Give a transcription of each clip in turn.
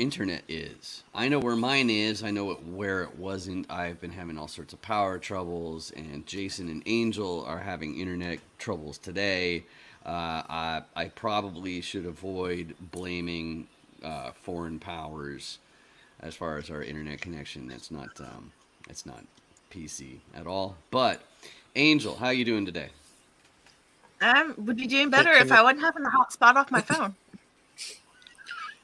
internet is. I know where mine is. I know where it wasn't. I've been having all sorts of power troubles, and Jason and Angel are having internet troubles today. I probably should avoid blaming foreign powers as far as our internet connection. It's not PC at all. But Angel, how you doing today? Would be doing Can, better if can, I wasn't having a hotspot off my phone.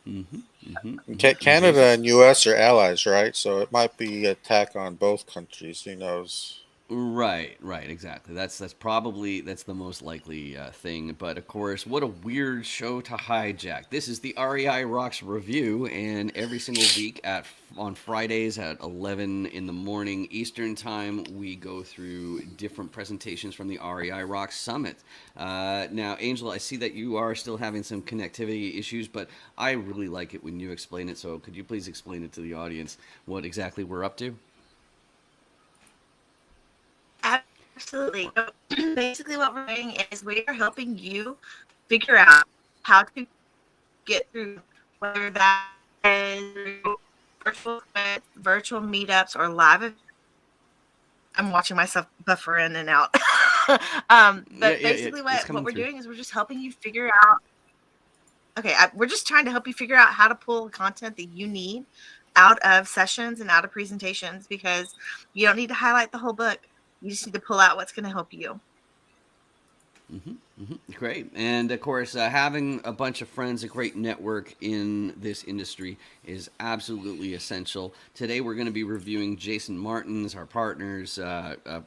Mm-hmm, mm-hmm, and Canada Jason. and U.S. are allies, right? So it might be attack on both countries. Who knows? Right, right, exactly. That's the most likely thing. But of course, what a weird show to hijack. This is the REI Rocks review, and every single week at on Fridays at 11 in the morning Eastern time, we go through different presentations from the REI Rocks Summit. Now, Angel, I see that you are still having some connectivity issues, but I really like it when you explain it. So, could you please explain it to the audience what exactly we're up to? Absolutely. So basically, what we're doing is we are helping you figure out how to get through, whether that is through virtual meetups or live events. I'm watching myself buffer in and out. Yeah, But yeah, yeah. basically, It's what coming we're through. doing is we're just helping you figure out. Okay, we're just trying to help you figure out how to pull the content that you need out of sessions and out of presentations, because you don't need to highlight the whole book. You just need to pull out what's going to help you. Hmm. Hmm. Great. And of course, having a bunch of friends, a great network in this industry is absolutely essential. Today, we're going to be reviewing Jason Martin's, our partner's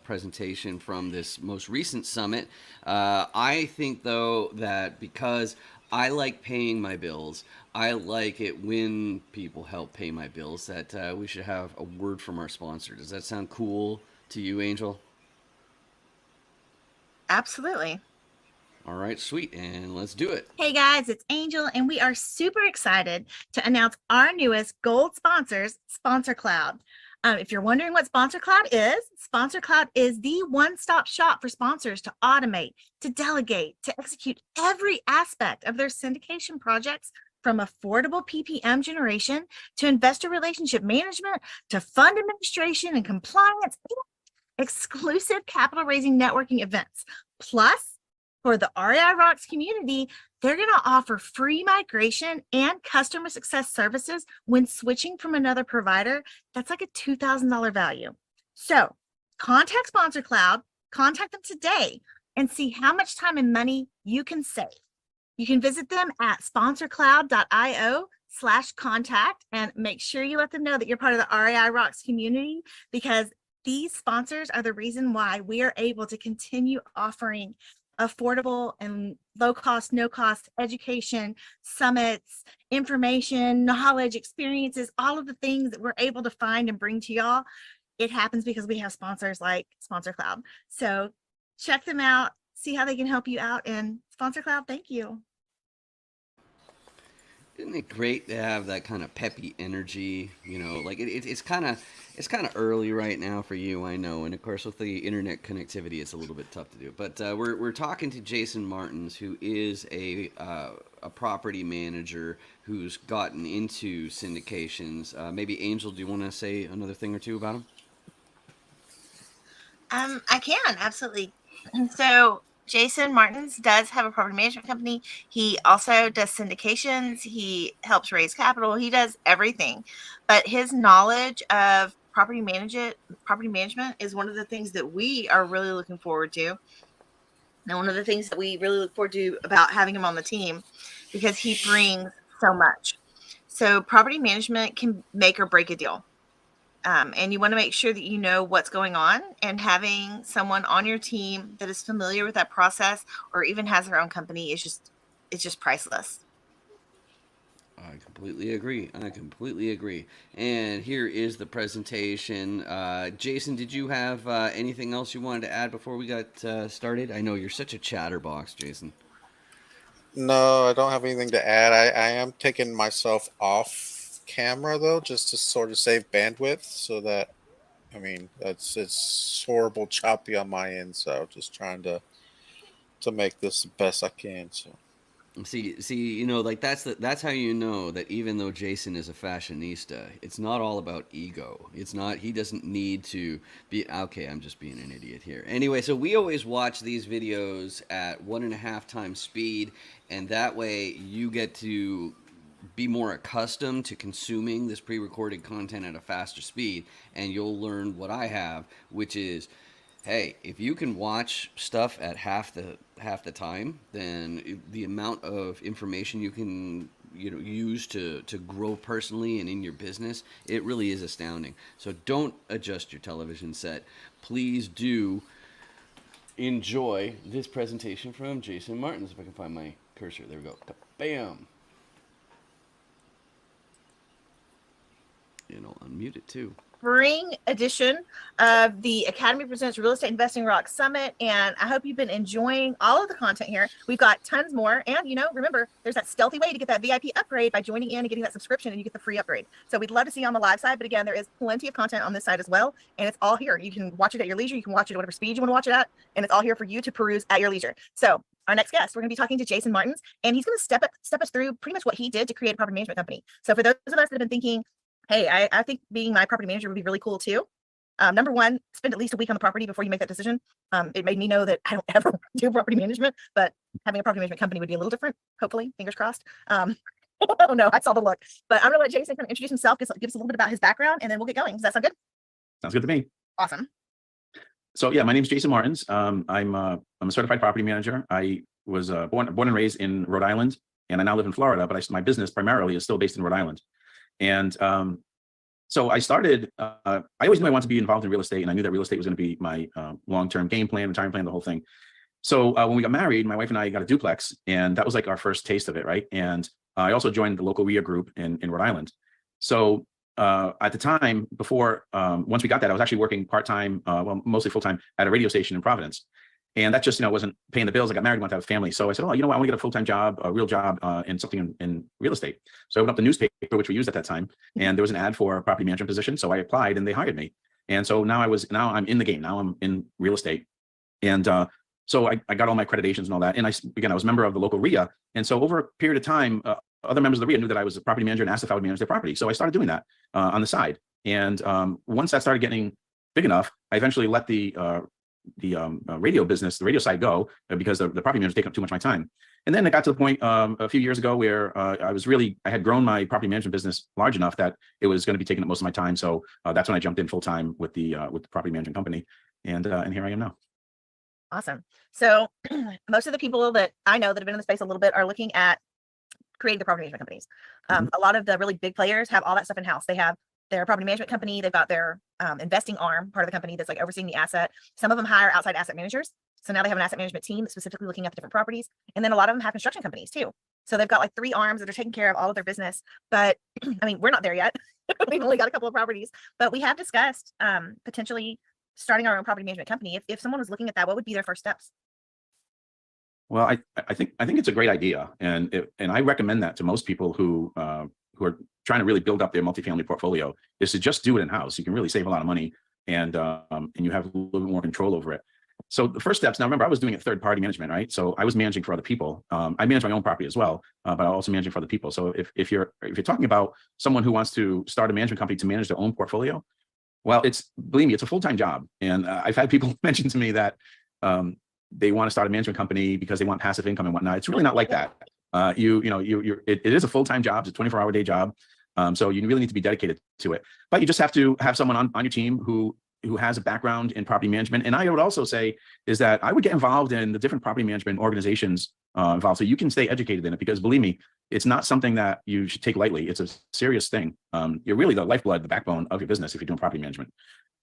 presentation from this most recent summit. I think, though, that because I like paying my bills, I like it when people help pay my bills, that we should have a word from our sponsor. Does that sound cool to you, Angel? Absolutely. All right, sweet. And let's do it. Hey guys, it's Angel, and we are super excited to announce our newest gold sponsors, Sponsor Cloud. If you're wondering what Sponsor Cloud is the one-stop shop for sponsors to automate, to delegate, to execute every aspect of their syndication projects, from affordable PPM generation to investor relationship management to fund administration and compliance, exclusive capital raising networking events. Plus, for the REI Rocks community, they're going to offer free migration and customer success services when switching from another provider. That's like a $2,000 value. So contact Sponsor Cloud, contact them today, and see how much time and money you can save. You can visit them at sponsorcloud.io/contact, and make sure you let them know that you're part of the REI Rocks community, because these sponsors are the reason why we are able to continue offering affordable and low cost, no cost education, summits, information, knowledge, experiences, all of the things that we're able to find and bring to y'all. It happens because we have sponsors like Sponsor Cloud. So check them out, see how they can help you out. And Sponsor Cloud, thank you. Isn't it great to have that kind of peppy energy? Like it's kind of early right now for you, I know, and of course with the internet connectivity, it's a little bit tough to do. But we're talking to Jason Martins, who is a property manager who's gotten into syndications. Maybe Angel, do you want to say another thing or two about him? I can absolutely. So Jason Martins does have a property management company. He also does syndications. He helps raise capital. He does everything. But his knowledge of property management is one of the things that we are really looking forward to. And one of the things that we really look forward to about having him on the team, because he brings so much. So property management can make or break a deal. And you want to make sure that you know what's going on, and having someone on your team that is familiar with that process or even has their own company is just, it's just priceless. I completely agree. I completely agree. And here is the presentation. Jason, did you have anything else you wanted to add before we got started? I know you're such a chatterbox, Jason. No, I don't have anything to add. I am taking myself off camera though, just to sort of save bandwidth, so that I mean it's horrible choppy on my end. So just trying to make this the best I can. So See, like that's how you know that even though Jason is a fashionista, it's not all about ego. It's not. He doesn't need to be. Okay, I'm just being an idiot here. Anyway, so we always watch these videos at 1.5 times speed, and that way you get to be more accustomed to consuming this pre-recorded content at a faster speed, and you'll learn what I have, which is, hey, if you can watch stuff at half the time, then the amount of information you can use to grow personally and in your business, it really is astounding. So don't adjust your television set. Please do enjoy this presentation from Jason Martins. If I can find my cursor, there we go. Bam. And I'll unmute it too. Spring edition of the Academy Presents Real Estate Investing Rock Summit. And I hope you've been enjoying all of the content here. We've got tons more. And, remember, there's that stealthy way to get that VIP upgrade by joining in and getting that subscription, and you get the free upgrade. So we'd love to see you on the live side. But again, there is plenty of content on this side as well. And it's all here. You can watch it at your leisure. You can watch it at whatever speed you want to watch it at. And it's all here for you to peruse at your leisure. So our next guest, we're going to be talking to Jason Martins, and he's going to step us through pretty much what he did to create a property management company. So for those of us that have been thinking, hey, I think being my property manager would be really cool too. Number one, spend at least a week on the property before you make that decision. It made me know that I don't ever do property management, but having a property management company would be a little different. Hopefully, fingers crossed. Oh no, I saw the look. But I'm gonna let Jason kind of introduce himself, give us a little bit about his background, and then we'll get going. Does that sound good? Sounds good to me. Awesome. So yeah, my name is Jason Martins. I'm a certified property manager. I was born and raised in Rhode Island, and I now live in Florida. But my business primarily is still based in Rhode Island. And so I started, I always knew I wanted to be involved in real estate, and I knew that real estate was going to be my long-term game plan, retirement plan, the whole thing. So when we got married, my wife and I got a duplex, and that was like our first taste of it, right? And I also joined the local REIA group in Rhode Island. So at the time, before, once we got that, I was actually working part-time, mostly full-time at a radio station in Providence. And that just, wasn't paying the bills. I got married, wanted to have a family. So I said, oh, you know what? I want to get a full-time job, a real job in something in real estate. So I opened up the newspaper, which we used at that time. And there was an ad for a property management position. So I applied and they hired me. And so now I'm in the game. Now I'm in real estate. And so I got all my accreditations and all that. And I was a member of the local REIA. And so over a period of time, other members of the REIA knew that I was a property manager and asked if I would manage their property. So I started doing that on the side. And once that started getting big enough, I eventually let the radio business, the radio side go because the property managers take up too much of my time. And then it got to the point a few years ago where I had grown my property management business large enough that it was going to be taking up most of my time. So that's when I jumped in full time with the property management company, and here I am now. Awesome. So most of the people that I know that have been in the space a little bit are looking at creating the property management companies. A lot of the really big players have all that stuff in house. They have their property management company. They've got their investing arm, part of the company that's like overseeing the asset. Some of them hire outside asset managers. So now they have an asset management team that's specifically looking at the different properties. And then a lot of them have construction companies too. So they've got like 3 arms that are taking care of all of their business. But I mean, we're not there yet. We've only got a couple of properties, but we have discussed potentially starting our own property management company. If someone was looking at that, what would be their first steps? Well, I think it's a great idea, and I recommend that to most people who are trying to really build up their multifamily portfolio, is to just do it in house. You can really save a lot of money, and you have a little bit more control over it. So the first steps. Now, remember, I was doing it third party management, right? So I was managing for other people. I manage my own property as well, but I'm also managing for other people. So if you're talking about someone who wants to start a management company to manage their own portfolio, well, believe me, it's a full-time job. And I've had people mention to me that they want to start a management company because they want passive income and whatnot. It's really not like that. It is a full-time job. It's a 24-hour day job. So you really need to be dedicated to it. But you just have to have someone on your team who has a background in property management. And I would also say is that I would get involved in the different property management organizations involved, so you can stay educated in it, because believe me, it's not something that you should take lightly. It's a serious thing. You're really the lifeblood, the backbone of your business if you're doing property management.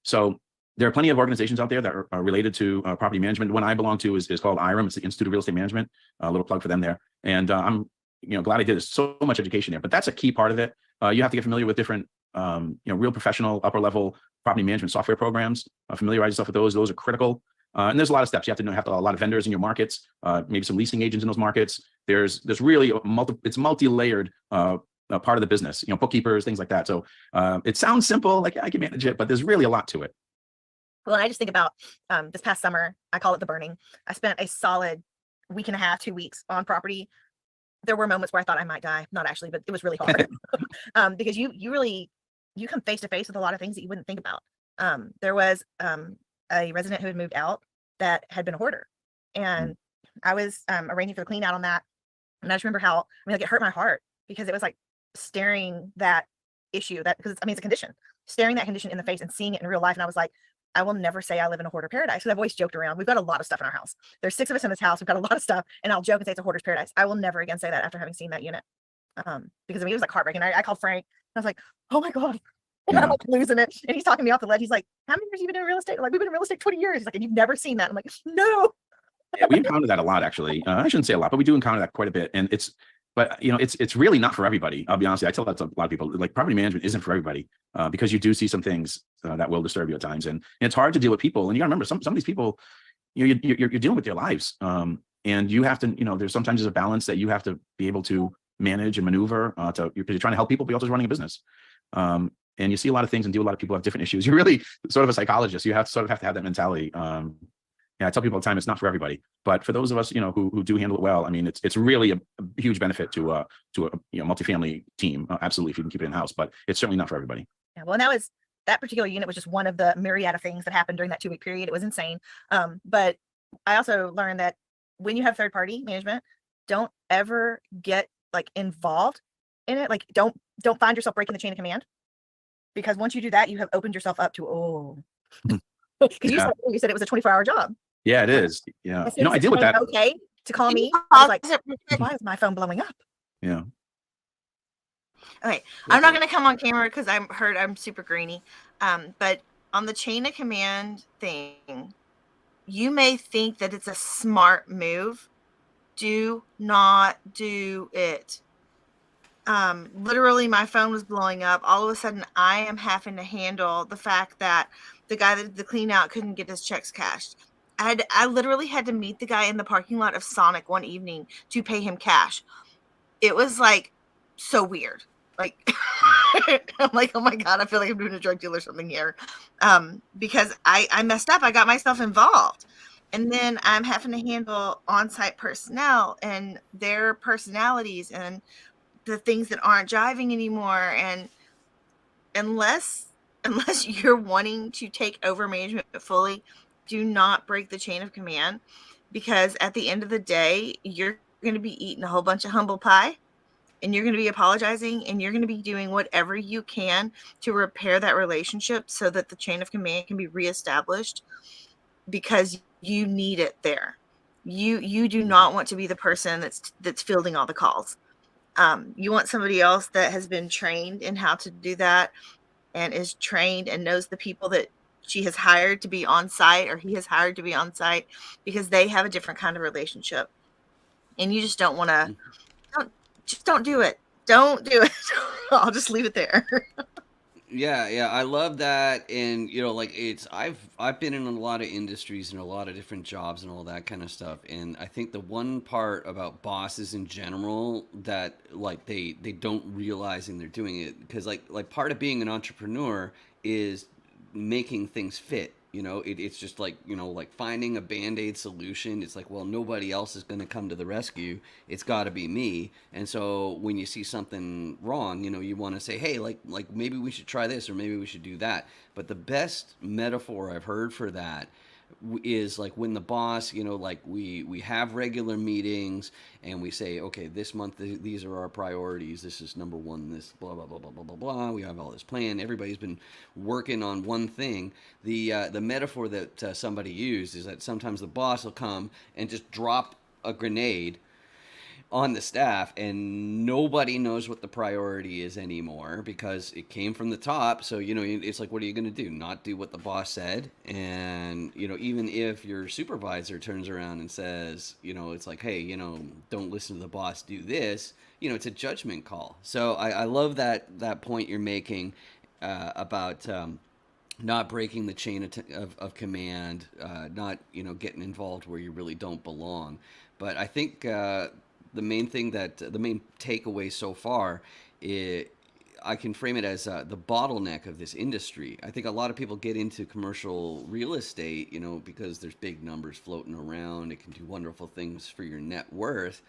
So there are plenty of organizations out there that are related to property management. One I belong to is called IREM. It's the Institute of Real Estate Management. A little plug for them there. And I'm glad I did. There's so much education there, but that's a key part of it. You have to get familiar with different real professional upper level property management software programs. Familiarize yourself with those. Those are critical. And there's a lot of steps. You have to know, a lot of vendors in your markets, maybe some leasing agents in those markets. There's really it's multi-layered part of the business, bookkeepers, things like that. So it sounds simple, like I can manage it, but there's really a lot to it. Well, and I just think about this past summer, I call it the burning. I spent a solid week and a half, 2 weeks on property, there were moments where I thought I might die. Not actually, but it was really hard. Because you come face to face with a lot of things that you wouldn't think about. There was a resident who had moved out that had been a hoarder, and I was arranging for the clean out on that. And I just remember how, like, it hurt my heart because it was like staring that issue, that, because it's a condition, staring that condition in the face and seeing it in real life. And I was like, I will never say I live in a hoarder paradise, because I've always joked around. We've got a lot of stuff in our house. There's 6 of us in this house. We've got a lot of stuff, and I'll joke and say it's a hoarder's paradise. I will never again say that after having seen that unit, because it was like heartbreaking. I called Frank. I was like, oh my God. And I'm like losing it. And he's talking me off the ledge. He's like, how many years have you been in real estate? I'm like, we've been in real estate 20 years. He's like, and you've never seen that? I'm like, no. Yeah, we encounter that a lot, actually. I shouldn't say a lot, but we do encounter that quite a bit. And but it's really not for everybody. I'll be honest with you. I tell that to a lot of people, like, property management isn't for everybody, because you do see some things that will disturb you at times. And it's hard to deal with people. And you gotta remember, some of these people, you're dealing with their lives. And you have to, there's sometimes a balance that you have to be able to manage and maneuver, because you're trying to help people, but you're also running a business. And you see a lot of things and deal with a lot of people who have different issues. You're really sort of a psychologist. You have to have that mentality. Yeah, I tell people all the time, it's not for everybody, but for those of us, who do handle it well, I mean, it's really a huge benefit to a multifamily team. Absolutely, if you can keep it in house, but it's certainly not for everybody. Yeah, well, and that particular unit was just one of the myriad of things that happened during that 2-week period. It was insane. But I also learned that when you have third party management, don't ever get like involved in it. Like, don't find yourself breaking the chain of command, because once you do that, you have opened yourself up to because you said it was a 24-hour job. Yeah, it is. Yeah, I deal with that. Okay, to call me. I was like, why is my phone blowing up? Yeah. Okay, I'm not going to come on camera because I'm super grainy. But on the chain of command thing, you may think that it's a smart move. Do not do it. Literally, my phone was blowing up. All of a sudden, I am having to handle the fact that the guy that did the clean out couldn't get his checks cashed. I literally had to meet the guy in the parking lot of Sonic one evening to pay him cash. It was like so weird. Like, I'm like, oh my God, I feel like I'm doing a drug deal or something here. Because I messed up. I got myself involved. And then I'm having to handle on-site personnel and their personalities and the things that aren't jiving anymore. And unless you're wanting to take over management fully, do not break the chain of command, because at the end of the day, you're going to be eating a whole bunch of humble pie, and you're going to be apologizing, and you're going to be doing whatever you can to repair that relationship so that the chain of command can be reestablished, because you need it there. You do not want to be the person that's fielding all the calls. You want somebody else that has been trained in how to do that, and is trained and knows the people that she has hired to be on site, or he has hired to be on site, because they have a different kind of relationship. And you just don't want to, don't do it. Don't do it. I'll just leave it there. Yeah, I love that. And like, I've been in a lot of industries and a lot of different jobs and all that kind of stuff. And I think the one part about bosses in general that, like, they don't realizing they're doing it, because like part of being an entrepreneur is making things fit. It's just like, like finding a Band-Aid solution. It's like, well, nobody else is going to come to the rescue. It's got to be me. And so when you see something wrong, you want to say, hey, like maybe we should try this, or maybe we should do that. But the best metaphor I've heard for that is like when the boss, like we have regular meetings and we say, okay, this month these are our priorities. This is number one. This blah blah blah blah blah blah blah. We have all this plan. Everybody's been working on one thing. The metaphor that somebody used is that sometimes the boss will come and just drop a grenade on the staff, and nobody knows what the priority is anymore because it came from the top. So it's like, what are you going to do? Not do what the boss said? And even if your supervisor turns around and says, it's like, hey, don't listen to the boss, do this, it's a judgment call. So I love that point you're making about not breaking the chain of command, not getting involved where you really don't belong. But I think the main takeaway so far, I can frame it as the bottleneck of this industry. I think a lot of people get into commercial real estate, because there's big numbers floating around. It can do wonderful things for your net worth,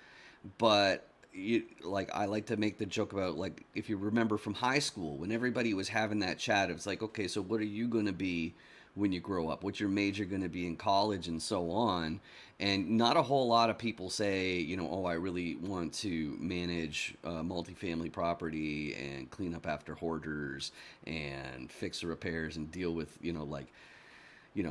but I like to make the joke about, like, if you remember from high school when everybody was having that chat, it's like, okay, so what are you going to be when you grow up? What's your major going to be in college, and so on? And not a whole lot of people say, oh, I really want to manage multifamily property and clean up after hoarders and fix the repairs and deal with, like,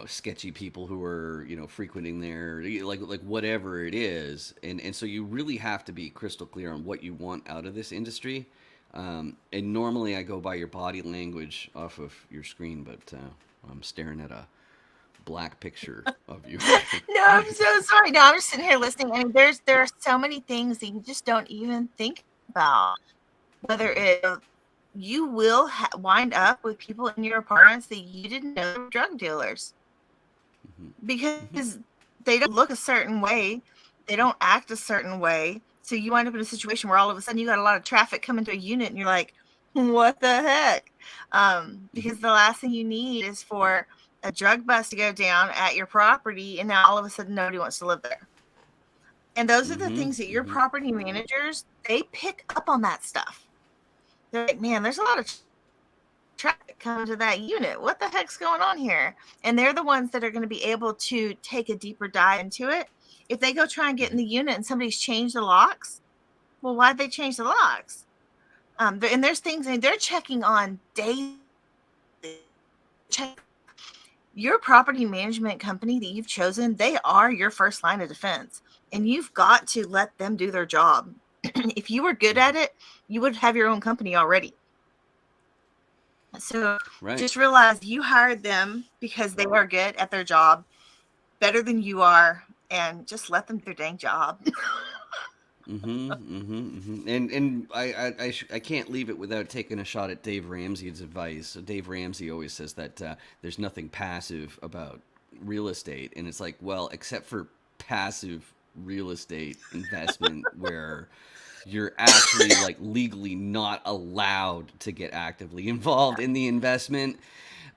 sketchy people who are, frequenting there, like whatever it is. And so you really have to be crystal clear on what you want out of this industry. And normally I go by your body language off of your screen, but I'm staring at a black picture of you. No, I'm so sorry. No, I'm just sitting here listening. I mean, there are so many things that you just don't even think about. Whether you will wind up with people in your apartments that you didn't know were drug dealers, because they don't look a certain way, they don't act a certain way. So you wind up in a situation where all of a sudden you got a lot of traffic coming to a unit, and you're like, "What the heck?" Because the last thing you need is for a drug bust to go down at your property, and now all of a sudden nobody wants to live there. And those are the things that your property managers, they pick up on that stuff. They're like, man, there's a lot of traffic coming to that unit. What the heck's going on here? And they're the ones that are going to be able to take a deeper dive into it. If they go try and get in the unit and somebody's changed the locks, well, why'd they change the locks? And there's things, and they're checking on daily. Your property management company that you've chosen, they are your first line of defense, and you've got to let them do their job. If you were good at it, you would have your own company already. So just realize you hired them because they are good at their job, better than you are, and just let them do their dang job. And I can't leave it without taking a shot at Dave Ramsey's advice. So Dave Ramsey always says that there's nothing passive about real estate, and it's like, well, except for passive real estate investment where you're actually like legally not allowed to get actively involved in the investment.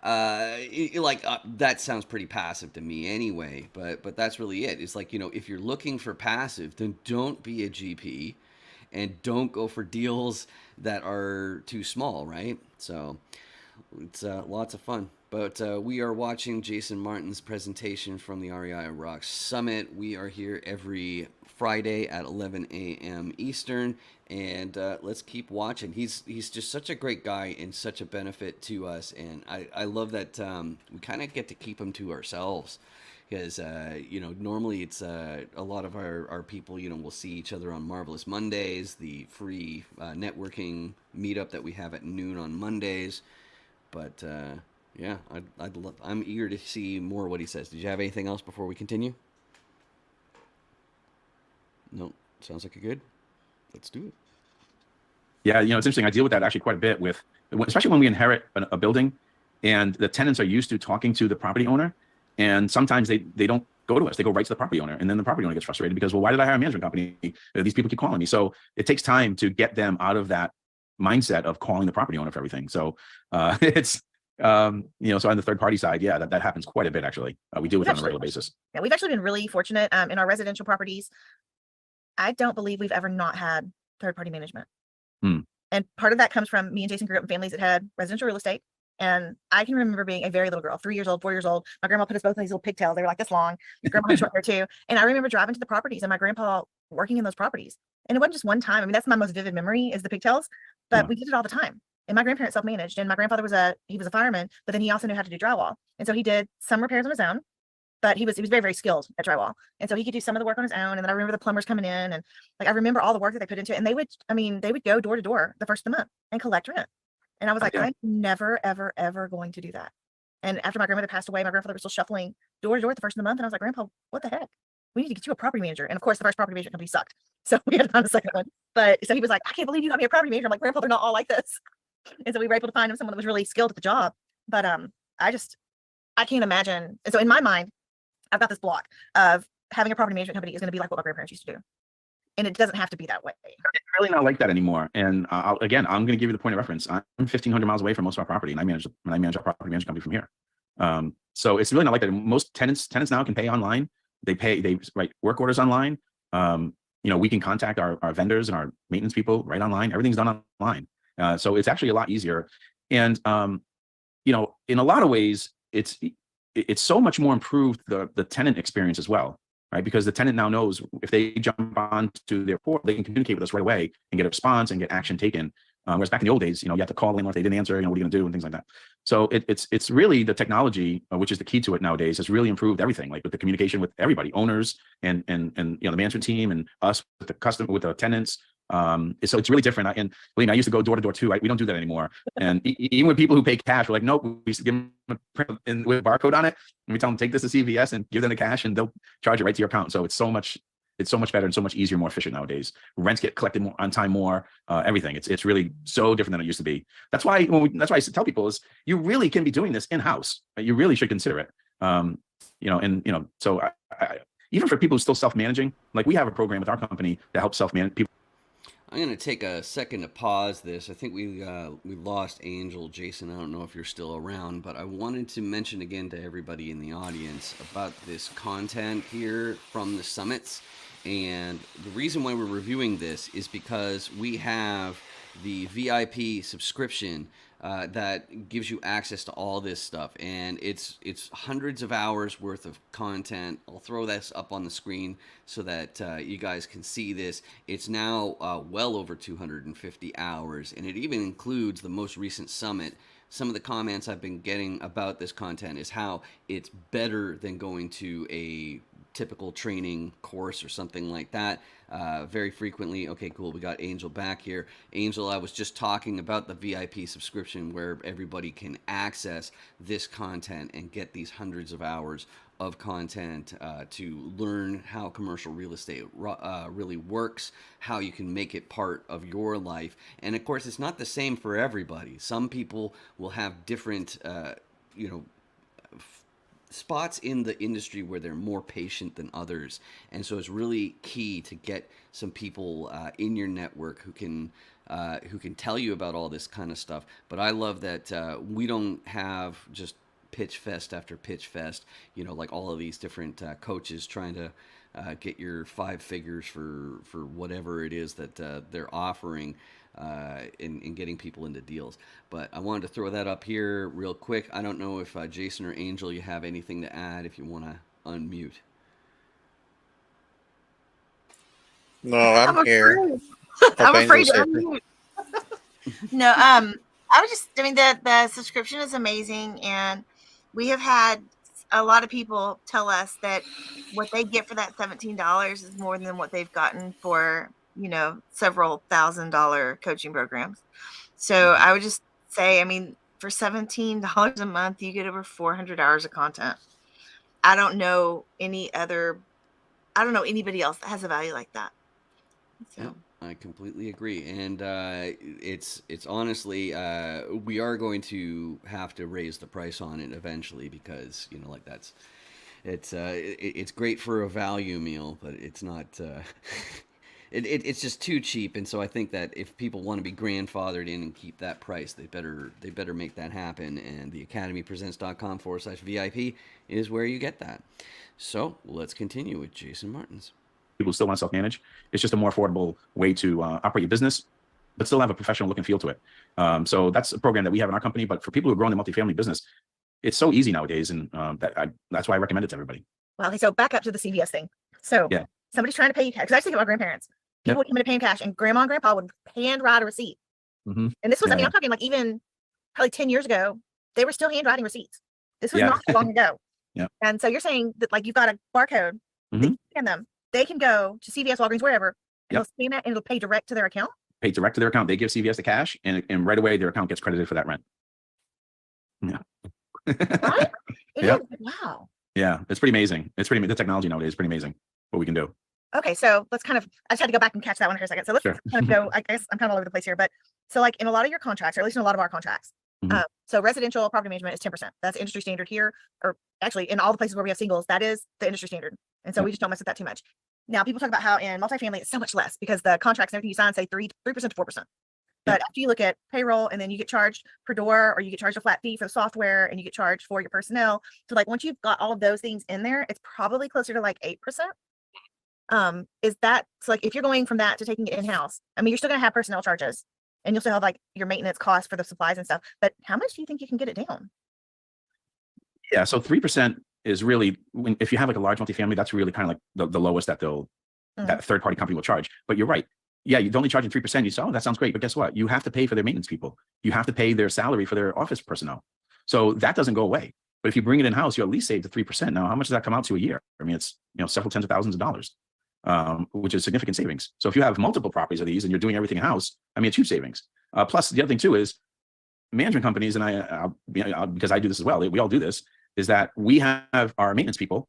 That sounds pretty passive to me anyway, but that's really it. It's like, if you're looking for passive, then don't be a GP and don't go for deals that are too small, right? So it's lots of fun. But we are watching Jason Martin's presentation from the REI Rock Summit. We are here every Friday at 11 a.m. Eastern, and let's keep watching. He's just such a great guy and such a benefit to us, and I love that we kind of get to keep him to ourselves, because normally it's a lot of our people, will see each other on Marvelous Mondays, the free networking meetup that we have at noon on Mondays. But yeah, I'm eager to see more what he says. Did you have anything else before we continue? No, sounds like a good. Let's do it. Yeah, it's interesting. I deal with that actually quite a bit especially when we inherit a building, and the tenants are used to talking to the property owner, and sometimes they don't go to us. They go right to the property owner, and then the property owner gets frustrated because, well, why did I hire a management company? These people keep calling me. So it takes time to get them out of that mindset of calling the property owner for everything. So it's so on the third party side, yeah, that happens quite a bit actually. We deal with it on a regular basis. Yeah, we've actually been really fortunate in our residential properties. I don't believe we've ever not had third party management. And part of that comes from me and Jason grew up in families that had residential real estate. And I can remember being a very little girl, 3 years old, 4 years old. My grandma put us both in these little pigtails. They were like this long. Grandma had short hair too. And I remember driving to the properties and my grandpa working in those properties. And it wasn't just one time. I mean, that's my most vivid memory is the pigtails, but we did it all the time. And my grandparents self-managed, and my grandfather was a fireman, but then he also knew how to do drywall. And so he did some repairs on his own, but he was very, very skilled at drywall. And so he could do some of the work on his own. And then I remember the plumbers coming in, and like, I remember all the work that they put into it. And they would go door to door the first of the month and collect rent. And I was like, I'm never, ever, ever going to do that. And after my grandmother passed away, my grandfather was still shuffling door to door at the first of the month. And I was like, Grandpa, what the heck? We need to get you a property manager. And of course, the first property management company sucked. So we had to find a second one. But so he was like, I can't believe you got me a property manager. I'm like, Grandpa, they're not all like this. And so we were able to find him someone that was really skilled at the job. But I can't imagine. And so in my mind, I've got this block of having a property management company is going to be like what my grandparents used to do. And it doesn't have to be that way. It's really not like that anymore. And I'm going to give you the point of reference. I'm 1,500 miles away from most of our property, and I manage our property management company from here. So it's really not like that. Most tenants now can pay online. They write work orders online. we can contact our vendors and our maintenance people right online. Everything's done online. So it's actually a lot easier. And, in a lot of ways, it's so much more improved the tenant experience as well, right? Because the tenant now knows if they jump onto their portal, they can communicate with us right away and get a response and get action taken. Whereas back in the old days, you have to call in if they didn't answer, what are you going to do and things like that. So it's really the technology, which is the key to it nowadays, has really improved everything, like with the communication with everybody, owners and the management team and us with the customer, with the tenants. So it's really different. And believe me, I used to go door to door too. We don't do that anymore. And even with people who pay cash, we're like, nope, we used to give them a print with a barcode on it. And we tell them, take this to CVS and give them the cash and they'll charge it right to your account. So it's so much better and so much easier, more efficient nowadays. Rents get collected more on time, everything. It's really so different than it used to be. That's why I used to tell people is you really can be doing this in-house. You really should consider it. So I even for people who still self-managing, like we have a program with our company that helps self-manage people. I'm going to take a second to pause this. I think we lost Angel. Jason, I don't know if you're still around, but I wanted to mention again to everybody in the audience about this content here from the summits. And the reason why we're reviewing this is because we have the VIP subscription that gives you access to all this stuff, and it's hundreds of hours worth of content. I'll throw this up on the screen so that you guys can see this. It's now well over 250 hours, and it even includes the most recent summit. Some of the comments I've been getting about this content is how it's better than going to a typical training course or something like that. Very frequently. Okay, cool. We got Angel back here. Angel, I was just talking about the VIP subscription where everybody can access this content and get these hundreds of hours of content to learn how commercial real estate really works, how you can make it part of your life. And of course, it's not the same for everybody. Some people will have different, spots in the industry where they're more patient than others, and so it's really key to get some people in your network who can tell you about all this kind of stuff. But I love that we don't have just pitch fest after pitch fest, like all of these different coaches trying to get your 5 figures for whatever it is that they're offering in getting people into deals. But I wanted to throw that up here real quick. I don't know if Jason or Angel, you have anything to add if you want to unmute. No, I'm here. I'm afraid to Angel's unmute. No, the subscription is amazing, and we have had a lot of people tell us that what they get for that $17 is more than what they've gotten for several $1,000 coaching programs. So I would just say, for $17 a month, you get over 400 hours of content. I don't know anybody else that has a value like that. So. Yeah, I completely agree. And it's honestly, we are going to have to raise the price on it eventually because, it's great for a value meal, but it's not, it's just too cheap. And so I think that if people want to be grandfathered in and keep that price, they better make that happen. And the academypresents.com/VIP is where you get that. So let's continue with Jason Martins. People still want to self-manage. It's just a more affordable way to operate your business, but still have a professional look and feel to it. So that's a program that we have in our company. But for people who are growing the multifamily business, it's so easy nowadays, and that's why I recommend it to everybody. Well, okay, so back up to the CVS thing. So yeah, somebody's trying to pay you cash. Because I used to think about grandparents. People would come in to pay them cash, and grandma and grandpa would hand write a receipt. Mm-hmm. And this was, I'm talking like even probably 10 years ago, they were still handwriting receipts. This was not too long ago. Yeah. And so you're saying that like you've got a barcode, that you scan them. They can go to CVS, Walgreens, wherever, and they'll scan that and it'll pay direct to their account. Pay direct to their account. They give CVS the cash, and right away their account gets credited for that rent. Yeah. Right? Wow. Yeah, it's pretty amazing. The technology nowadays is pretty amazing what we can do. Okay, so let's I just had to go back and catch that one for a second. So let's kind of go, I guess I'm kind of all over the place here, but so like in a lot of your contracts, or at least in a lot of our contracts, so residential property management is 10%. That's industry standard here, or actually in all the places where we have singles, that is the industry standard. And so we just don't mess with that too much. Now people talk about how in multifamily, it's so much less because the contracts and everything you sign say 3% to 4%. But after you look at payroll and then you get charged per door, or you get charged a flat fee for the software and you get charged for your personnel. So like once you've got all of those things in there, it's probably closer to like 8%. Is that so? Like, if you're going from that to taking it in house, I mean, you're still gonna have personnel charges, and you'll still have like your maintenance costs for the supplies and stuff. But how much do you think you can get it down? Yeah, so 3% is really if you have like a large multifamily, that's really kind of like the lowest that that third party company will charge. But you're right. Yeah, you're only charging 3%. You say, oh, that sounds great. But guess what? You have to pay for their maintenance people. You have to pay their salary for their office personnel. So that doesn't go away. But if you bring it in house, you at least save the 3%. Now, how much does that come out to a year? I mean, it's several tens of thousands of dollars, which is significant savings. So if you have multiple properties of these and you're doing everything in house, I mean, it's huge savings. Plus, the other thing too is management companies, and because I do this as well, we all do this, is that we have our maintenance people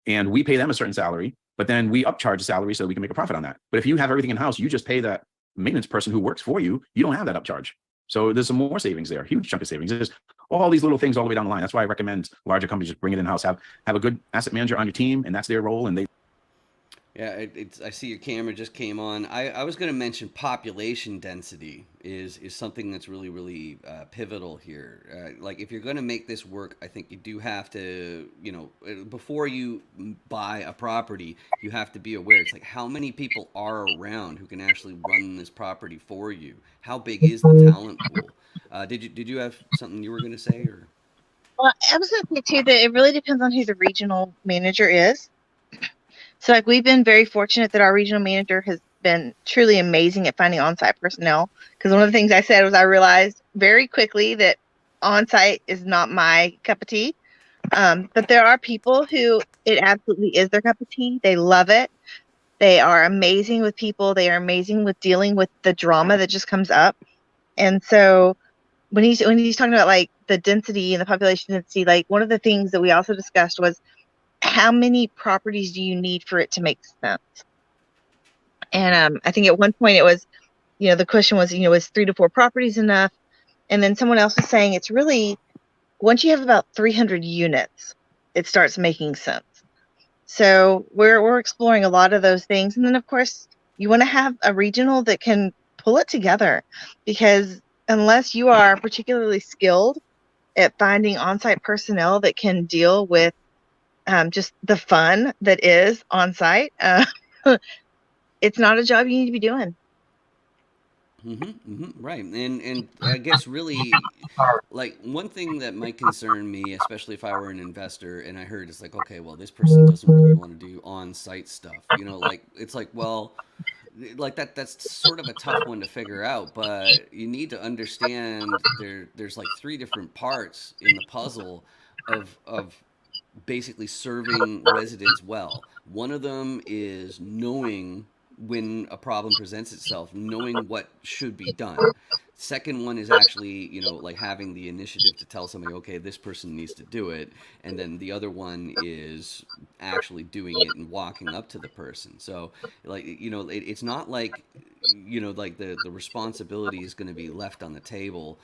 and we pay them a certain salary, but then we upcharge the salary so we can make a profit on that. But if you have everything in house, you just pay that maintenance person who works for you, you don't have that upcharge. So there's some more savings there, huge chunk of savings. There's all these little things all the way down the line. That's why I recommend larger companies just bring it in house, have a good asset manager on your team, and that's their role. And Yeah, I see your camera just came on. I was going to mention population density is something that's really, really pivotal here. Like, if you're going to make this work, I think you do have to, before you buy a property, you have to be aware. It's like, how many people are around who can actually run this property for you? How big is the talent pool? Did you have something you were going to say? Or? Well, I was going to say too that it really depends on who the regional manager is. So like we've been very fortunate that our regional manager has been truly amazing at finding on-site personnel. Because one of the things I said was I realized very quickly that on-site is not my cup of tea. But there are people who it absolutely is their cup of tea. They love it. They are amazing with people. They are amazing with dealing with the drama that just comes up. And so when he's talking about like the density and the population density, like one of the things that we also discussed was how many properties do you need for it to make sense? And I think at one point it was, the question was, is 3 to 4 properties enough? And then someone else was saying it's really, once you have about 300 units, it starts making sense. So we're exploring a lot of those things. And then of course you want to have a regional that can pull it together, because unless you are particularly skilled at finding on-site personnel that can deal with just the fun that is on site, it's not a job you need to be doing. Right. And I guess really, like, one thing that might concern me, especially if I were an investor and I heard it's like, okay, well, this person doesn't really want to do on-site stuff. Like, it's like, well, like that's sort of a tough one to figure out, but you need to understand there's like 3 different parts in the puzzle of basically serving residents well. One of them is knowing when a problem presents itself, knowing what should be done. Second one is actually, like having the initiative to tell somebody, okay, this person needs to do it. And then the other one is actually doing it and walking up to the person. So, like, it's not like, like the responsibility is going to be left on the table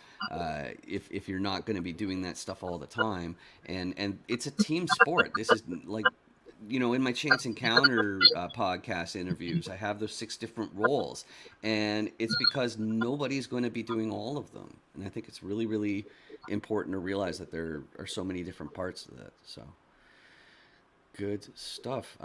if you're not going to be doing that stuff all the time. And it's a team sport. This is like, in my Chance Encounter podcast interviews, I have those 6 different roles, and it's because nobody's going to be doing all of them. And I think it's really, really important to realize that there are so many different parts to that. So good stuff.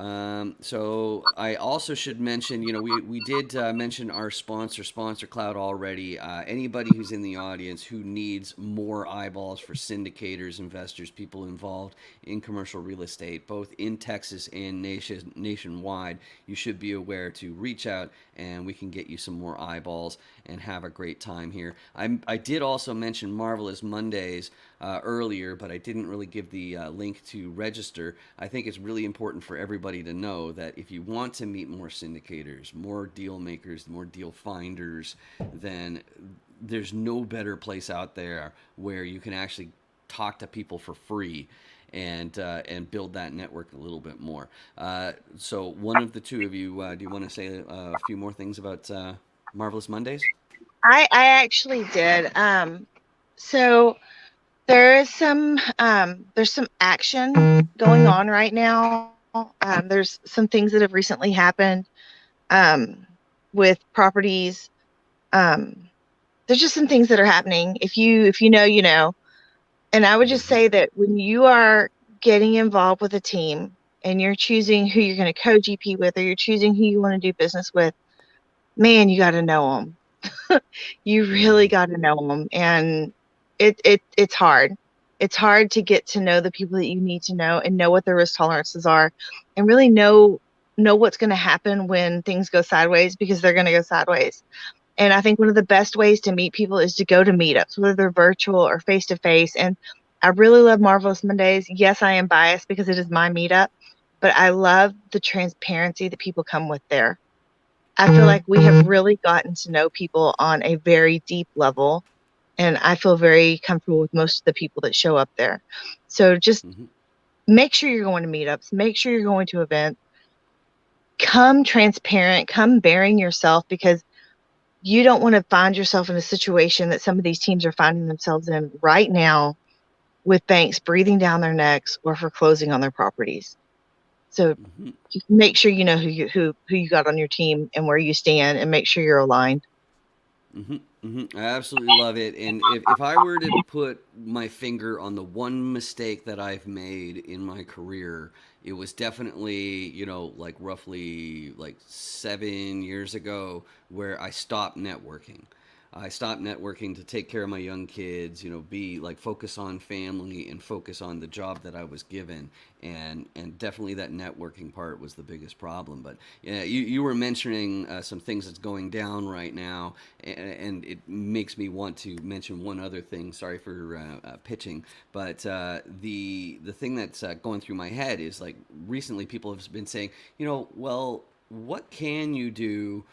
So I also should mention, we did mention our Sponsor Cloud already. Anybody who's in the audience who needs more eyeballs for syndicators, investors, people involved in commercial real estate, both in Texas and nationwide, you should be aware to reach out and we can get you some more eyeballs and have a great time here. I did also mention Marvelous Mondays earlier, but I didn't really give the link to register. I think it's really important for everybody to know that if you want to meet more syndicators, more deal makers, more deal finders, then there's no better place out there where you can actually talk to people for free and build that network a little bit more. So one of the two of you, do you want to say a few more things about Marvelous Mondays? I actually did. So there's some action going on right now. There's some things that have recently happened with properties. There's just some things that are happening. If you know, you know. And I would just say that when you are getting involved with a team and you're choosing who you're going to co-GP with, or you're choosing who you want to do business with, man, you got to know them. You really got to know them, and it's hard. It's hard to get to know the people that you need to know and know what their risk tolerances are, and really know what's going to happen when things go sideways, because they're going to go sideways. And I think one of the best ways to meet people is to go to meetups, whether they're virtual or face to face. And I really love Marvelous Mondays. Yes, I am biased because it is my meetup, but I love the transparency that people come with there. I feel like we have really gotten to know people on a very deep level, and I feel very comfortable with most of the people that show up there. So just make sure you're going to meetups, make sure you're going to events, come transparent, come bearing yourself, because you don't want to find yourself in a situation that some of these teams are finding themselves in right now, with banks breathing down their necks or foreclosing on their properties. So just make sure you know who you got on your team and where you stand, and make sure you're aligned. I absolutely love it. And if I were to put my finger on the one mistake that I've made in my career, it was definitely, like roughly like 7 years ago, where I stopped networking. I stopped networking to take care of my young kids, be like focus on family and focus on the job that I was given. And definitely that networking part was the biggest problem. But yeah, you were mentioning some things that's going down right now, and it makes me want to mention one other thing. Sorry for pitching, but the thing that's going through my head is, like, recently people have been saying, well, what can you do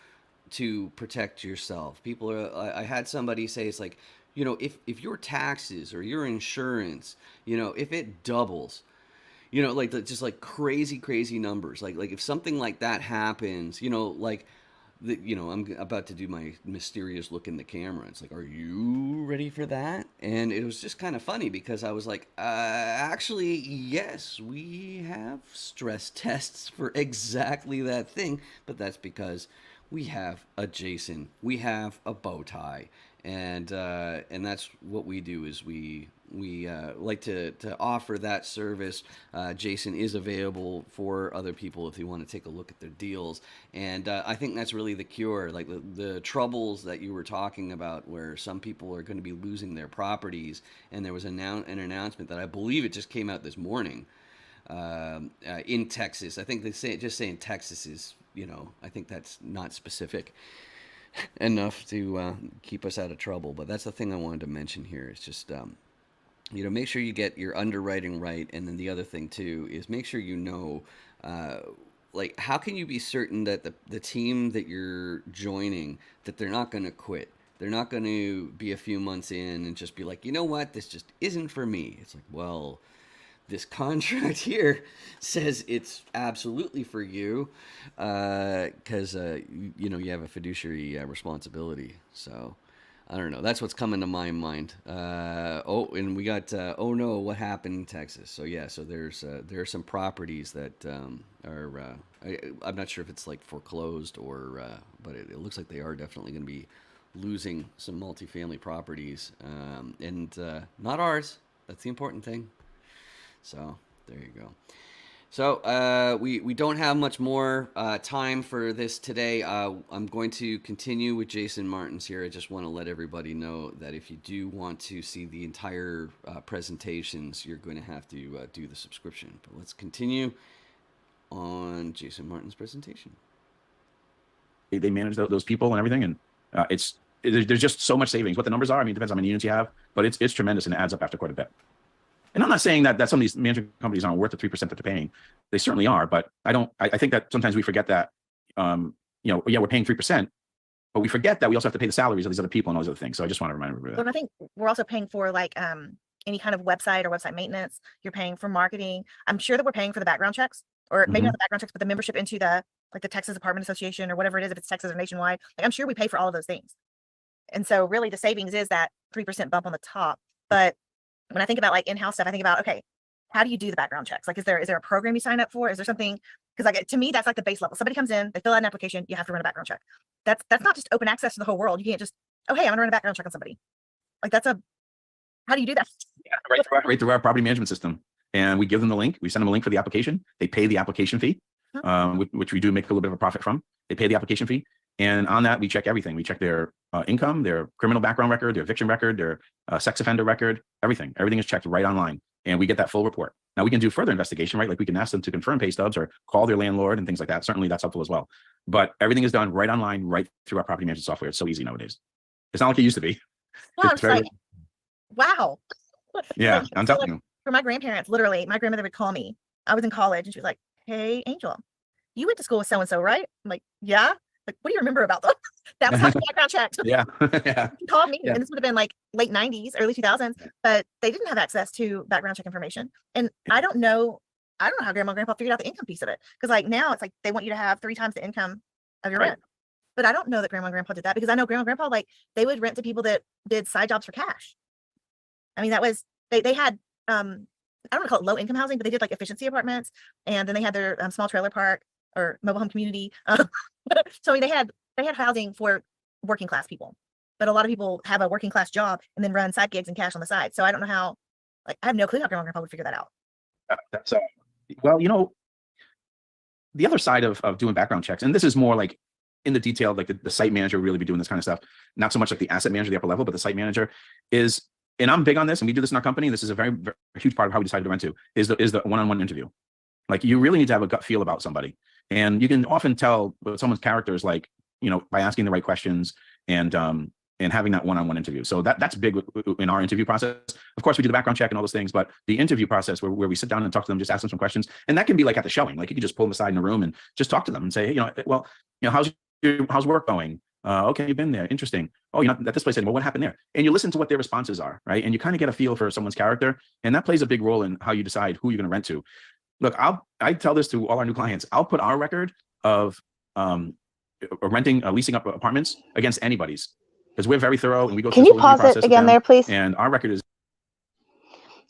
to protect yourself? People are, I had somebody say, it's like, if your taxes or your insurance, if it doubles, like just like crazy numbers, like if something like that happens, like I'm about to do my mysterious look in the camera. It's like, are you ready for that? And it was just kind of funny, because I was like, actually, yes, we have stress tests for exactly that thing, but that's because we have a Jason, we have a bow tie, and that's what we do. Is we like to offer that service. Jason is available for other people if they want to take a look at their deals, and I think that's really the cure. Like the troubles that you were talking about, where some people are going to be losing their properties, and there was an announcement that I believe it just came out this morning in Texas. I think they say, just saying Texas is, I think that's not specific enough to keep us out of trouble. But that's the thing I wanted to mention here. Is just, make sure you get your underwriting right. And then the other thing too is make sure like, how can you be certain that the team that you're joining, that they're not going to quit? They're not going to be a few months in and just be like, you know what, this just isn't for me. It's like, well, this contract here says it's absolutely for you, because you have a fiduciary responsibility. So I don't know. That's what's coming to my mind. And we got oh no, what happened in Texas? So yeah, so there are some properties that are I'm not sure if it's like foreclosed or but it looks like they are definitely going to be losing some multifamily properties, and not ours. That's the important thing. So there you go. So we don't have much more time for this today. I'm going to continue with Jason Martins here. I just want to let everybody know that if you do want to see the entire presentations, you're going to have to do the subscription. But let's continue on Jason Martins' presentation. They manage those people and everything, and there's just so much savings. What the numbers are, I mean, it depends on how many units you have, but it's tremendous, and it adds up after quite a bit. And I'm not saying that some of these management companies aren't worth the 3% that they're paying. They certainly are, but I think that sometimes we forget that, we're paying 3%, but we forget that we also have to pay the salaries of these other people and all those other things. So I just want to remind everybody. But I think we're also paying for like any kind of website or website maintenance. You're paying for marketing. I'm sure that we're paying for the background checks, or maybe not the background checks, but the membership into the Texas Apartment Association or whatever it is, if it's Texas or nationwide. Like, I'm sure we pay for all of those things. And so really the savings is that 3% bump on the top. But when I think about like in-house stuff, I think about, okay, how do you do the background checks? Like, is there a program you sign up for? Is there something? Because like, to me, that's like the base level. Somebody comes in, they fill out an application, you have to run a background check. That's not just open access to the whole world. You can't just, oh, hey, I'm gonna run a background check on somebody. Like, how do you do that? Yeah, right through our property management system. and we give them the link. We send them a link for the application. They pay the application fee, which we do make a little bit of a profit from. They pay the application fee. And on that, we check everything. We check their income, their criminal background record, their eviction record, their sex offender record, everything. Everything is checked right online. And we get that full report. Now we can do further investigation, right? Like we can ask them to confirm pay stubs or call their landlord and things like that. Certainly that's helpful as well. But everything is done right online, right through our property management software. It's so easy nowadays. It's not like it used to be. Yeah, It's it's very, like, wow. yeah, Like, I'm so, telling like, you. for my grandparents, literally, my grandmother would call me. I was in college and she was like, "Hey, Angel, you went to school with so-and-so, right?" I'm like, "Yeah." Like, "What do you remember about them?" That was how the background checked. Yeah. Yeah. She called me, Yeah. and this would have been like late 90s, early 2000s, but they didn't have access to background check information. And I don't know how grandma and grandpa figured out the income piece of it. Because like now it's like they want you to have 3 times the income of your Right. rent. But I don't know that grandma and grandpa did that, because I know grandma and grandpa, like, they would rent to people that did side jobs for cash. I mean, that was they had I don't want to call it low income housing, but they did like efficiency apartments, and then they had their small trailer park or mobile home community. So I mean, they had housing for working class people, but a lot of people have a working class job and then run side gigs and cash on the side. So I don't know how, like, I have no clue how grandma and grandpa would figure that out. That's well, the other side of doing background checks, and this is more like in the detail, like the site manager will really be doing this kind of stuff, not so much like the asset manager, the upper level, but the site manager is, and I'm big on this, and we do this in our company. This is a very, very huge part of how we decided to rent to is the one-on-one interview. Like you really need to have a gut feel about somebody, and you can often tell what someone's character is like, by asking the right questions and having that one-on-one interview. So that's big in our interview process. Of course, we do the background check and all those things, but the interview process where we sit down and talk to them, just ask them some questions, and that can be like at the showing. Like you can just pull them aside in a room and just talk to them and say, how's work going? Okay, you've been there. Interesting. Oh, you're not at this place anymore. What happened there? And you listen to what their responses are, right? And you kind of get a feel for someone's character, and that plays a big role in how you decide who you're going to rent to. Look, I tell this to all our new clients. I'll put our record of leasing up apartments against anybody's, because we're very thorough and we go through Can this you whole interview pause it process with again them, there, please? and our record is.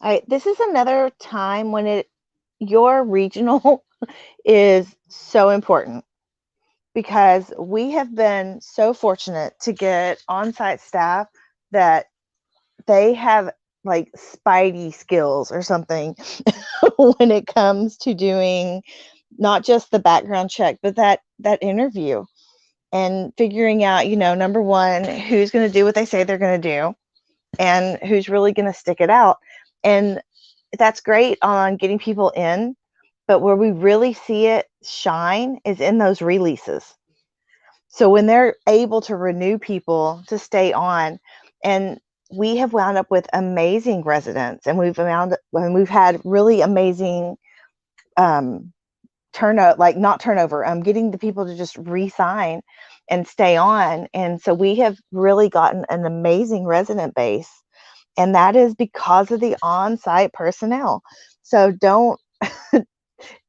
All right, this is another time when your regional is so important, because we have been so fortunate to get on-site staff that they have like spidey skills or something when it comes to doing not just the background check, but that interview and figuring out, number one, who's going to do what they say they're going to do and who's really going to stick it out. And that's great on getting people in, but where we really see it shine is in those releases. So when they're able to renew people to stay on, and we have wound up with amazing residents, and we've had really amazing getting the people to just re-sign and stay on. And so we have really gotten an amazing resident base, and that is because of the on-site personnel. So don't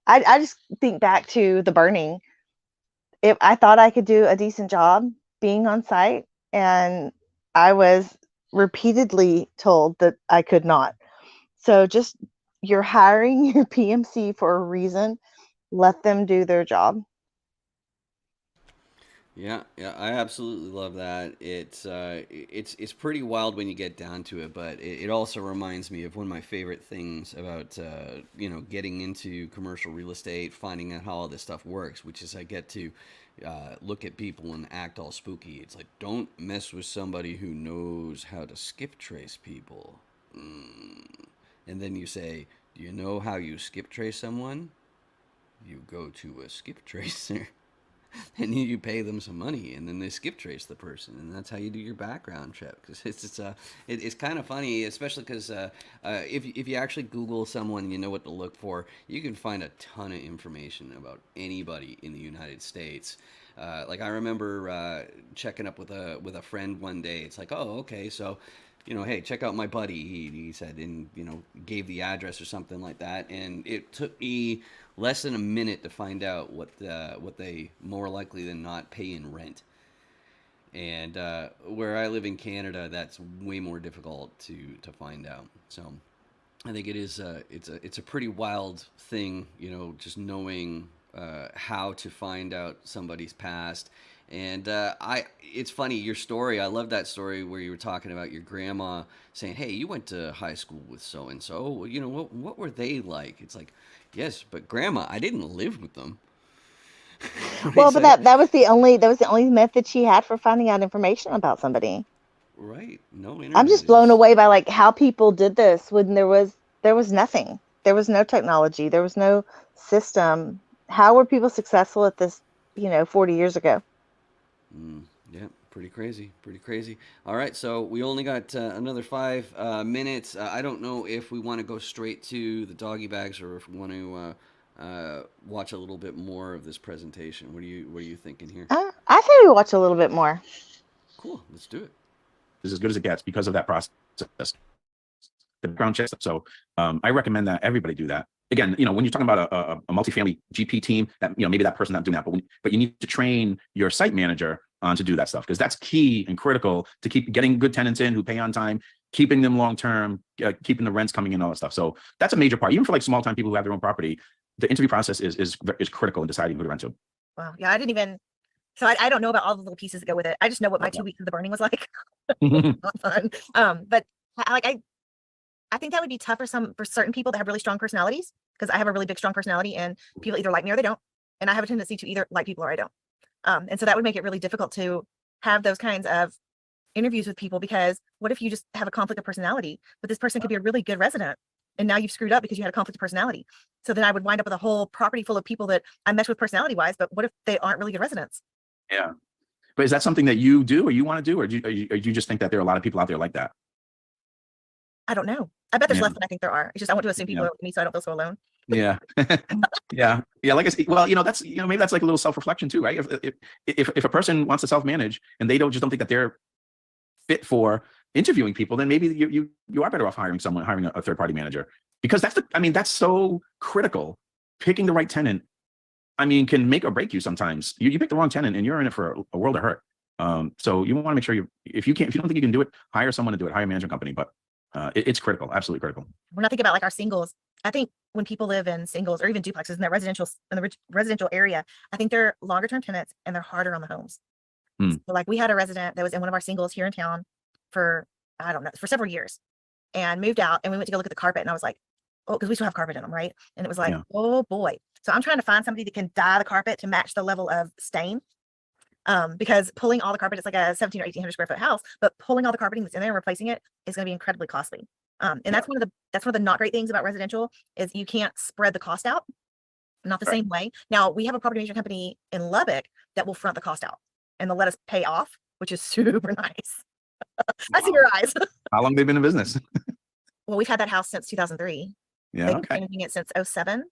I just think back to the burning. If I thought I could do a decent job being on site, and I was repeatedly told that I could not. So just, you're hiring your PMC for a reason. Let them do their job. Yeah, I absolutely love that. It's pretty wild when you get down to it, but it also reminds me of one of my favorite things about getting into commercial real estate, finding out how all this stuff works, which is I get to look at people and act all spooky. It's like, don't mess with somebody who knows how to skip trace people. And then you say, do you know how you skip trace someone? You go to a skip tracer. And you pay them some money, and then they skip trace the person, and that's how you do your background check. Because it's kind of funny, especially because if you actually Google someone, you know what to look for. You can find a ton of information about anybody in the United States. Like I remember checking up with a friend one day. It's like, oh, okay, so hey, check out my buddy. He said, and gave the address or something like that, and it took me less than a minute to find out what they more likely than not pay in rent. And where I live in Canada, that's way more difficult to find out. So I think it's a pretty wild thing, just knowing how to find out somebody's past And it's funny, your story. I love that story where you were talking about your grandma saying, "Hey, you went to high school with so and so. You know what were they like?" It's like, yes, but grandma, I didn't live with them. Right? Well, but So, that was the only method she had for finding out information about somebody. right? No I'm internet just blown is. away by like how people did this when there was nothing. There was no technology. There was no system. How were people successful at this, 40 years ago? Mm, yeah, pretty crazy. Pretty crazy. All right, so we only got another 5 minutes. I don't know if we want to go straight to the doggy bags or if we want to watch a little bit more of this presentation. What are you thinking here? I say we watch a little bit more. Cool, let's do it. Is as good as it gets because of that process, the background check. So I recommend that everybody do that. Again, when you're talking about a multifamily GP team, that maybe that person not doing that, but you need to train your site manager on to do that stuff, because that's key and critical to keep getting good tenants in who pay on time, keeping them long term, keeping the rents coming in, all that stuff. So that's a major part, even for like small time people who have their own property. The interview process is critical in deciding who to rent to. Wow. Yeah, I didn't even. So I don't know about all the little pieces that go with it. I just know what my 2 weeks of the burning was like. Not fun. But I think that would be tough for certain people that have really strong personalities, because I have a really big, strong personality, and people either like me or they don't. And I have a tendency to either like people or I don't. And so that would make it really difficult to have those kinds of interviews with people, because what if you just have a conflict of personality, but this person could be a really good resident, and now you've screwed up because you had a conflict of personality. So then I would wind up with a whole property full of people that I mesh with personality wise, but what if they aren't really good residents? Yeah. But is that something that you do or you want to do, or do you just think that there are a lot of people out there like that? I don't know. I bet there's Yeah. less than I think there are. It's just I want to assume people Yeah. are like me, so I don't feel so alone. Yeah. Yeah. Yeah. Like I said, well, that's, maybe that's like a little self-reflection too, right? If a person wants to self-manage and they don't think that they're fit for interviewing people, then maybe you are better off hiring a third-party manager, because that's so critical. Picking the right tenant, can make or break you sometimes. You pick the wrong tenant and you're in it for a world of hurt. So you want to make sure if you don't think you can do it, hire someone to do it, hire a management company. But it's critical, absolutely critical. When I think about like our singles, I think when people live in singles or even duplexes in the residential area, I think they're longer term tenants and they're harder on the homes. Hmm. So like we had a resident that was in one of our singles here in town for, I don't know, for several years, and moved out, and we went to go look at the carpet, and I was like, oh, because we still have carpet in them, right? And it was like, Yeah. oh boy. So I'm trying to find somebody that can dye the carpet to match the level of stain. Because pulling all the carpet, it's like a 17 or 1800 square foot house, but pulling all the carpeting that's in there and replacing it is going to be incredibly costly. And that's one of the not great things about residential, is you can't spread the cost out, not the same way. Now we have a property management company in Lubbock that will front the cost out and they'll let us pay off, which is super nice. I see your eyes. How long have they been in business? Well, we've had that house since 2003. Yeah. They've Okay. been managing it since 07.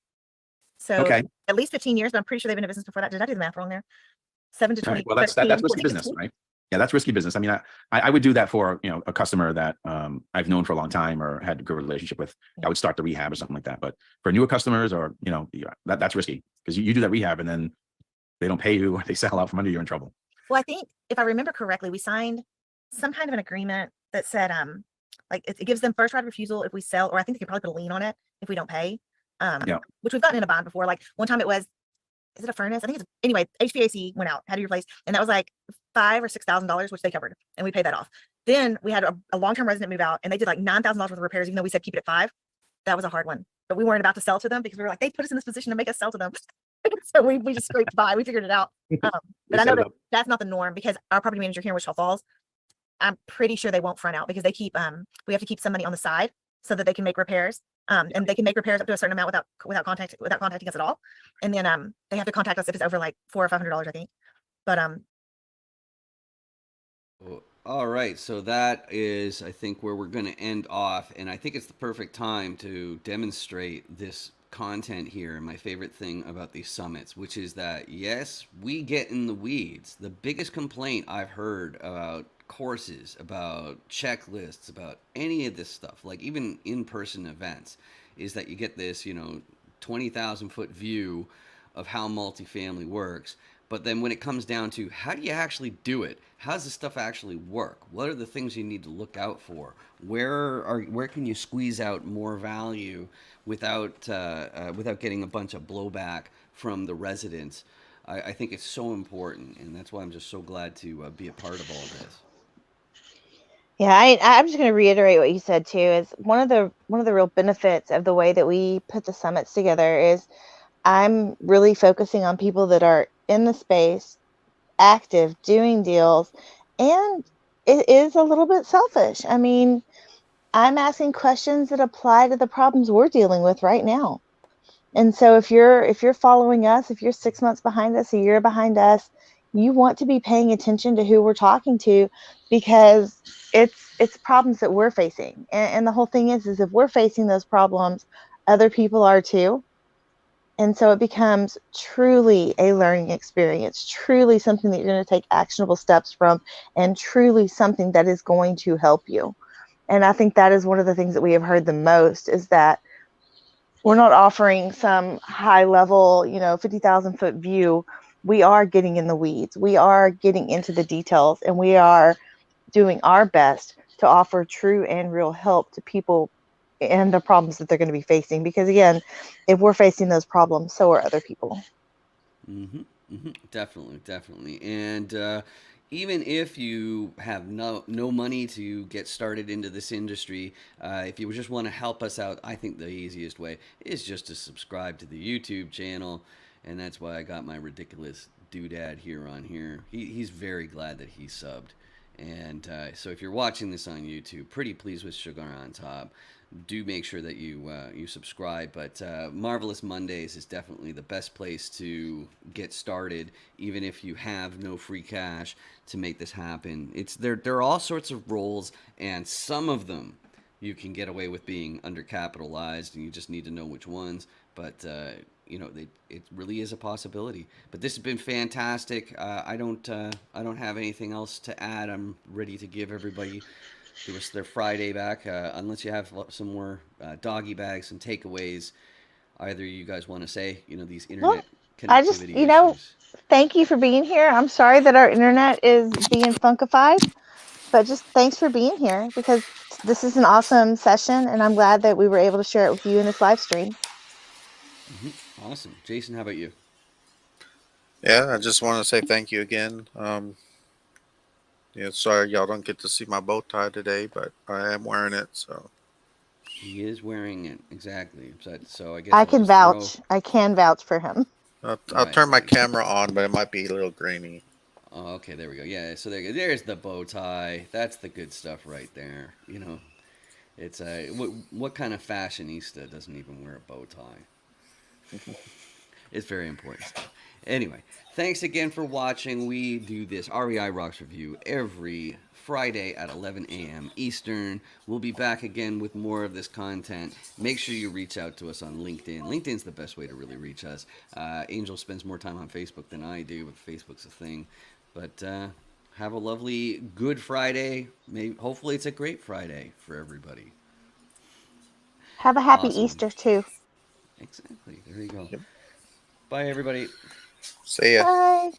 So Okay. at least 15 years, but I'm pretty sure they've been in business before that. Did I do the math wrong there? 7 to 20. Right. Well, that's 13, risky 14, business, 15. right? Yeah, that's risky business. I would do that for a customer that I've known for a long time or had a good relationship with. I would start the rehab or something like that. But for newer customers, or that's risky, because you do that rehab and then they don't pay you or they sell out from under you, in trouble. Well, I think if I remember correctly, we signed some kind of an agreement that said like it gives them first right of refusal if we sell, or I think they could probably put a lien on it if we don't pay. Yeah. Which we've gotten in a bind before. Like one time it was, is it a furnace? I think it's anyway, HVAC went out, had to be replaced, and that was like $5,000 or $6,000, which they covered, and we paid that off. Then we had a long-term resident move out, and they did like $9,000 worth of repairs, even though we said keep it at 5. That was a hard one, but we weren't about to sell to them because we were like, they put us in this position to make us sell to them. So we just scraped by. We figured it out. But I know that's not the norm, because our property manager here in Wichita Falls, I'm pretty sure they won't front out, because they keep we have to keep some money on the side so that they can make repairs. And they can make repairs up to a certain amount without contacting us at all. And then they have to contact us if it's over like $400 or $500, I think. But all right, so that is, I think, where we're going to end off, and I think it's the perfect time to demonstrate this content here. And my favorite thing about these summits, which is that yes, we get in the weeds. The biggest complaint I've heard about courses, about checklists, about any of this stuff, like even in-person events, is that you get this 20,000 foot view of how multifamily works, but then when it comes down to how do you actually do it, how does this stuff actually work, what are the things you need to look out for, where can you squeeze out more value without getting a bunch of blowback from the residents, I think it's so important, and that's why I'm just so glad to be a part of all this. Yeah, I'm just going to reiterate what you said too. Is one of the real benefits of the way that we put the summits together is I'm really focusing on people that are in the space, active, doing deals, and it is a little bit selfish. I mean, I'm asking questions that apply to the problems we're dealing with right now. And so if you're following us, if you're 6 months behind us, a year behind us, you want to be paying attention to who we're talking to, because it's problems that we're facing. And the whole thing is if we're facing those problems, other people are too. And so it becomes truly a learning experience, truly something that you're going to take actionable steps from, and truly something that is going to help you. And I think that is one of the things that we have heard the most, is that we're not offering some high level, 50,000 foot view. We are getting in the weeds. We are getting into the details, and we are doing our best to offer true and real help to people and the problems that they're going to be facing. Because again, if we're facing those problems, so are other people. Definitely, definitely. And even if you have no money to get started into this industry, if you just want to help us out, I think the easiest way is just to subscribe to the YouTube channel, and that's why I got my ridiculous doodad here on here. He's very glad that he subbed. And so if you're watching this on YouTube, pretty pleased with Sugar on Top, do make sure that you subscribe. But Marvelous Mondays is definitely the best place to get started, even if you have no free cash to make this happen. There are all sorts of roles, and some of them you can get away with being undercapitalized, and you just need to know which ones. But it really is a possibility. But this has been fantastic. I don't have anything else to add. I'm ready to give everybody the rest of their Friday back, unless you have some more doggy bags and takeaways. Either you guys want to say, these Well, internet I just, connectivity issues. thank you for being here. I'm sorry that our internet is being funkified, but just thanks for being here, because this is an awesome session, and I'm glad that we were able to share it with you in this live stream. Awesome. Jason, how about you? Yeah, I just want to say thank you again. Sorry y'all don't get to see my bow tie today, but I am wearing it. So He is wearing it, exactly. So I guess I I'll can just throw. vouch. I can vouch for him. I'll Right, turn my right. camera on, but it might be a little grainy. Oh, okay, there we go. Yeah, so there's the bow tie. That's the good stuff right there. It's what kind of fashionista doesn't even wear a bow tie? It's very important stuff. Anyway, thanks again for watching. We do this REI Rocks review every Friday at 11 a.m. Eastern. We'll be back again with more of this content. Make sure you reach out to us on LinkedIn. LinkedIn's the best way to really reach us. Angel spends more time on Facebook than I do, but Facebook's a thing. But have a lovely Good Friday. Hopefully it's a great Friday for everybody. Have a happy Awesome. Easter too. Exactly. There you go. Yep. Bye, everybody. See ya. Bye.